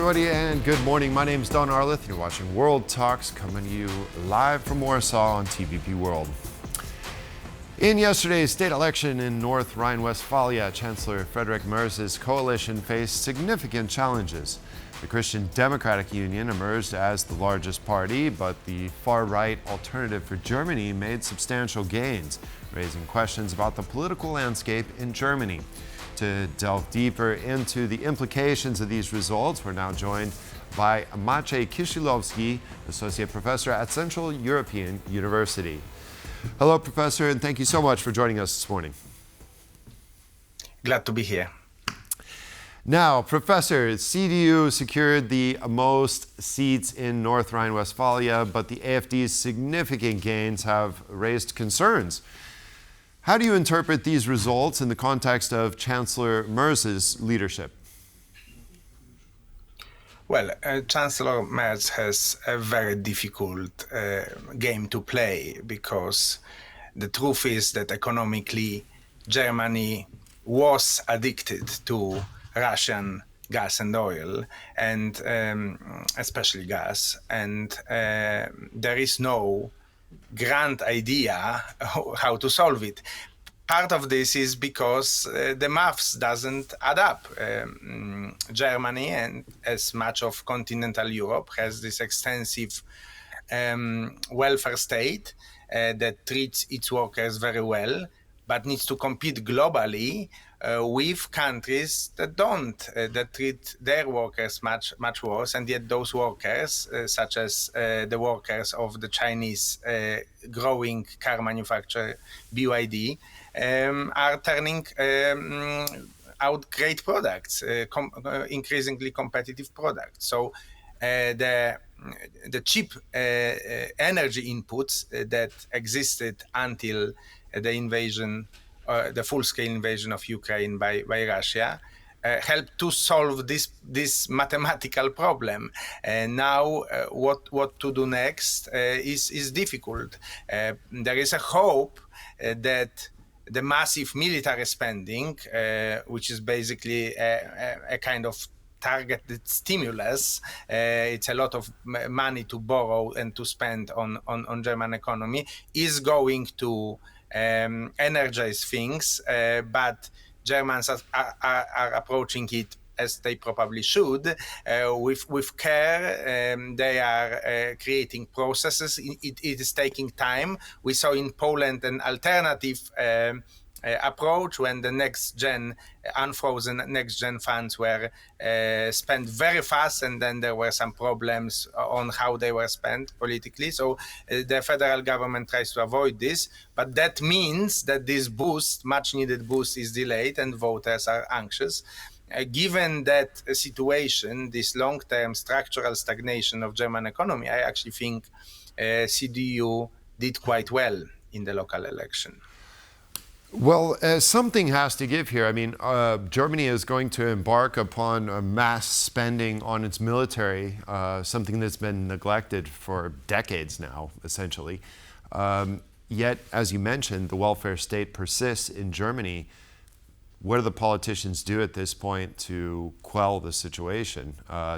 everybody, and good morning. My name is Don Arleth, and you're watching World Talks, coming to you live from Warsaw on TVP World. In yesterday's state election in North Rhine, Westphalia, Chancellor Merz's coalition faced significant challenges. The Christian Democratic Union emerged as the largest party, but the far-right Alternative for Germany made substantial gains, raising questions about the political landscape in Germany. To delve deeper into the implications of these results, we're now joined by Maciej Kisilowski, Associate Professor at Central European University. Hello, Professor, and thank you so much for joining us this morning. Glad to be here. Now, Professor, CDU secured the most seats in North Rhine-Westphalia, but the AfD's significant gains have raised concerns. How do you interpret these results in the context of Chancellor Merz's leadership? Well, Chancellor Merz has a very difficult game to play, because the truth is that economically Germany was addicted to Russian gas and oil, and especially gas, and there is no grand idea how to solve it. Part of this is because the maths doesn't add up. Germany, and as much of continental Europe, has this extensive welfare state that treats its workers very well, but needs to compete globally with countries that don't, that treat their workers much worse, and yet those workers, such as the workers of the Chinese growing car manufacturer BYD, are turning out great products, increasingly competitive products. So the cheap energy inputs that existed until the invasion, the full-scale invasion of Ukraine by Russia, helped to solve this mathematical problem. And now, what to do next is difficult. There is a hope that the massive military spending, which is basically a kind of targeted stimulus, it's a lot of money to borrow and to spend on German economy, is going to energize things, but Germans are approaching it, as they probably should, with care. They are creating processes. It is taking time. We saw in Poland an alternative approach when the unfrozen next-gen funds were spent very fast, and then there were some problems on how they were spent politically. So the federal government tries to avoid this, but that means that this boost, much-needed boost, is delayed, and voters are anxious. Given that situation, this long-term structural stagnation of German economy, I actually think CDU did quite well in the local election. Well, something has to give here. I mean, Germany is going to embark upon a mass spending on its military, something that's been neglected for decades now, essentially. Yet, as you mentioned, the welfare state persists in Germany. What do the politicians do at this point to quell the situation?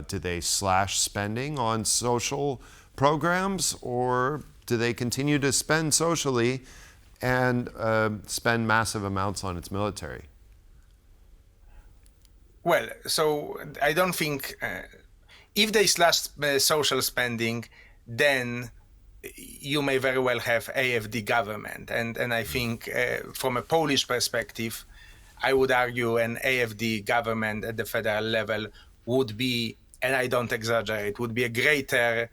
Do they slash spending on social programs, or do they continue to spend socially and spend massive amounts on its military? Well, so I don't think if they slash social spending, then you may very well have AfD government. And I think from a Polish perspective, I would argue an AfD government at the federal level would be, and I don't exaggerate, would be a greater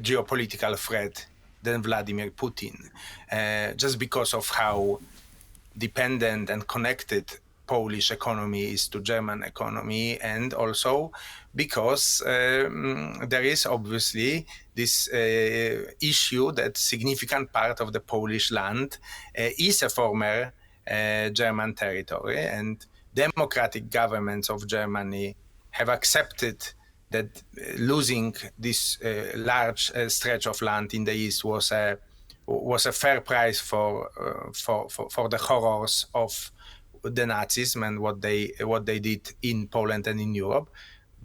geopolitical threat than Vladimir Putin, just because of how dependent and connected Polish economy is to German economy, and also because there is obviously this issue that significant part of the Polish land is a former German territory, and democratic governments of Germany have accepted that losing this large stretch of land in the east was a fair price for the horrors of the Nazism and what they did in Poland and in Europe.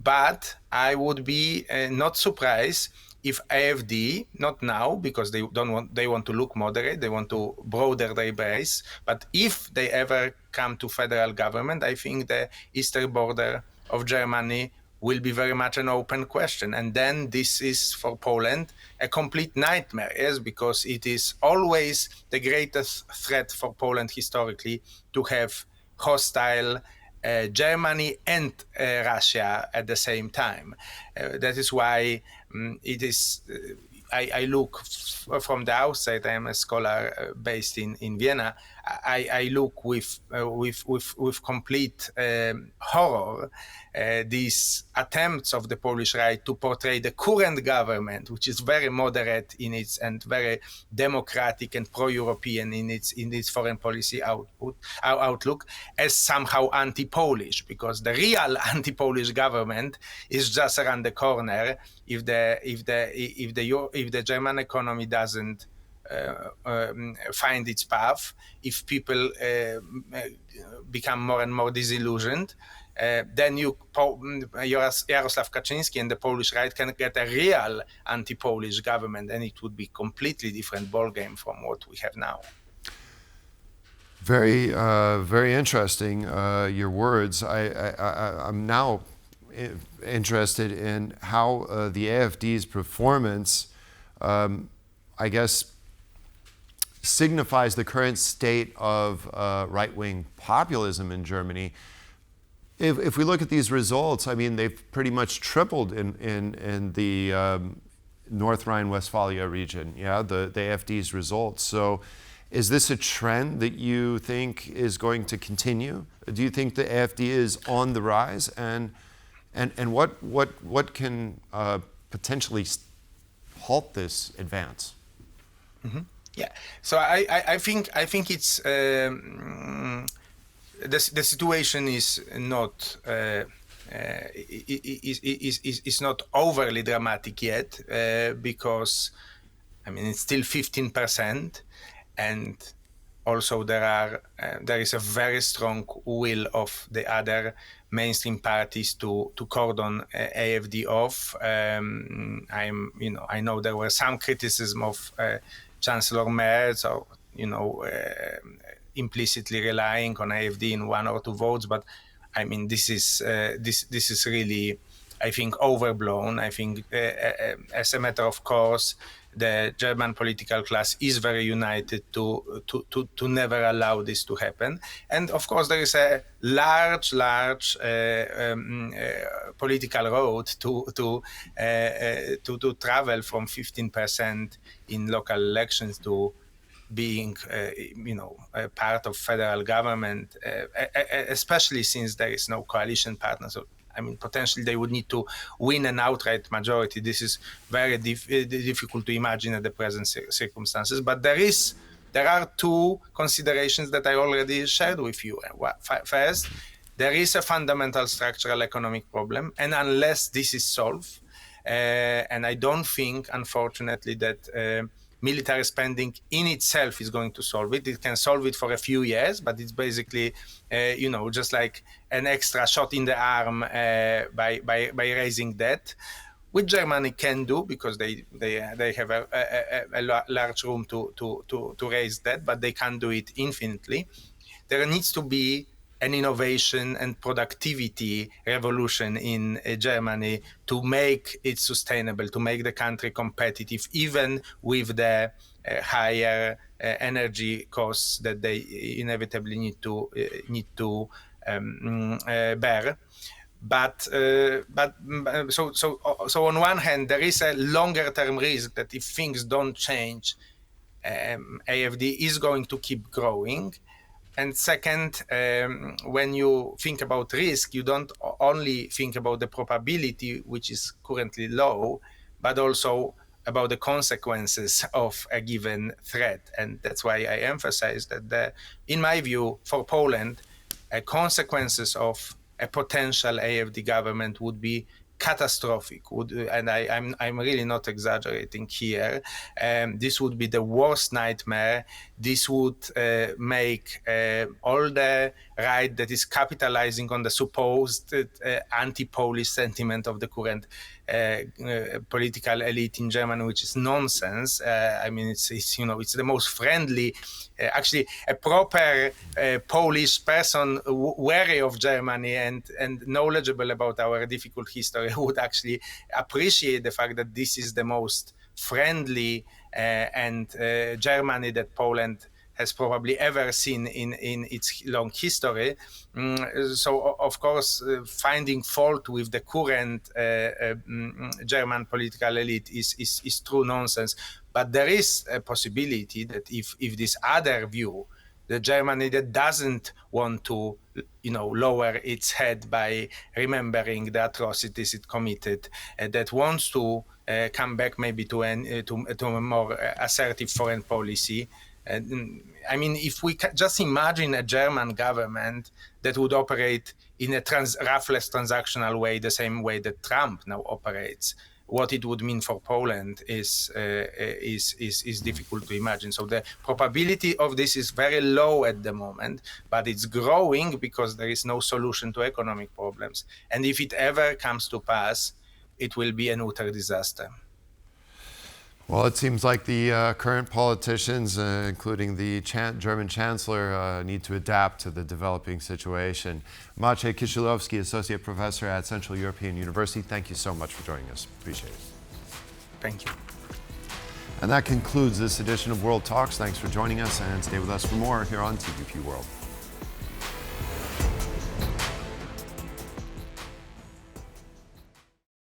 But I would be not surprised if AfD, not now because they want to look moderate, they want to broaden their base. But if they ever come to federal government, I think the eastern border of Germany will be very much an open question. And then this is for Poland a complete nightmare, yes, because it is always the greatest threat for Poland historically to have hostile Germany and Russia at the same time. That is why it is. I look from the outside. I am a scholar based in Vienna. I look with complete horror these attempts of the Polish right to portray the current government, which is very moderate in its and very democratic and pro-European in its foreign policy outlook, as somehow anti-Polish, because the real anti-Polish government is just around the corner if the German economy doesn't find its path, if people become more and more disillusioned, then Jarosław Kaczynski and the Polish right can get a real anti-Polish government, and it would be completely different ballgame from what we have now. Very, very interesting. Your words. I'm now interested in how the AfD's performance, I guess, signifies the current state of right-wing populism in Germany. If we look at these results, I mean, they've pretty much tripled in the North Rhine Westphalia region. Yeah, the AfD's results. So, is this a trend that you think is going to continue? Do you think the AfD is on the rise, and what can potentially halt this advance? Mm-hmm. Yeah. So I think it's the situation is not is not overly dramatic yet because I mean it's still 15%, and also there is a very strong will of the other mainstream parties to cordon AfD off. I know there were some criticism of Chancellor Merz, or implicitly relying on AfD in one or two votes, but I mean this is really, I think, overblown. I think as a matter of course, the German political class is very united to never allow this to happen. And of course, there is a large political road to travel from 15% in local elections to being, a part of federal government, especially since there is no coalition partner. So, I mean, potentially they would need to win an outright majority. This is very difficult to imagine at the present circumstances. But there are two considerations that I already shared with you. First, there is a fundamental structural economic problem, and unless this is solved, and I don't think, unfortunately, that military spending in itself is going to solve it. It can solve it for a few years, but it's basically, just like an extra shot in the arm by raising debt, which Germany can do because they have a large room to raise debt, but they can't do it infinitely. There needs to be an innovation and productivity revolution in Germany to make it sustainable, to make the country competitive, even with the higher energy costs that they inevitably need to bear. But so on one hand, there is a longer term risk that if things don't change, AfD is going to keep growing. And second, when you think about risk, you don't only think about the probability, which is currently low, but also about the consequences of a given threat. And that's why I emphasize that, in my view, for Poland, consequences of a potential AfD government would be catastrophic. I'm really not exaggerating here. This would be the worst nightmare. This would make all the right that is capitalizing on the supposed anti-Polish sentiment of the current political elite in Germany, which is nonsense. I mean, it's the most friendly. Actually, a proper Polish person wary of Germany and knowledgeable about our difficult history would actually appreciate the fact that this is the most friendly and Germany that Poland has probably ever seen in its long history. So, of course, finding fault with the current German political elite is true nonsense. But there is a possibility that if this other view, the Germany that doesn't want to, lower its head by remembering the atrocities it committed, that wants to come back maybe to a more assertive foreign policy. I mean, if we just imagine a German government that would operate in a ruthless transactional way, the same way that Trump now operates, what it would mean for Poland is difficult to imagine. So the probability of this is very low at the moment, but it's growing because there is no solution to economic problems. And if it ever comes to pass, it will be an utter disaster. Well, it seems like the current politicians, including the German Chancellor, need to adapt to the developing situation. Maciej Kisilowski, Associate Professor at Central European University, thank you so much for joining us. Appreciate it. Thank you. And that concludes this edition of World Talks. Thanks for joining us, and stay with us for more here on TVP World.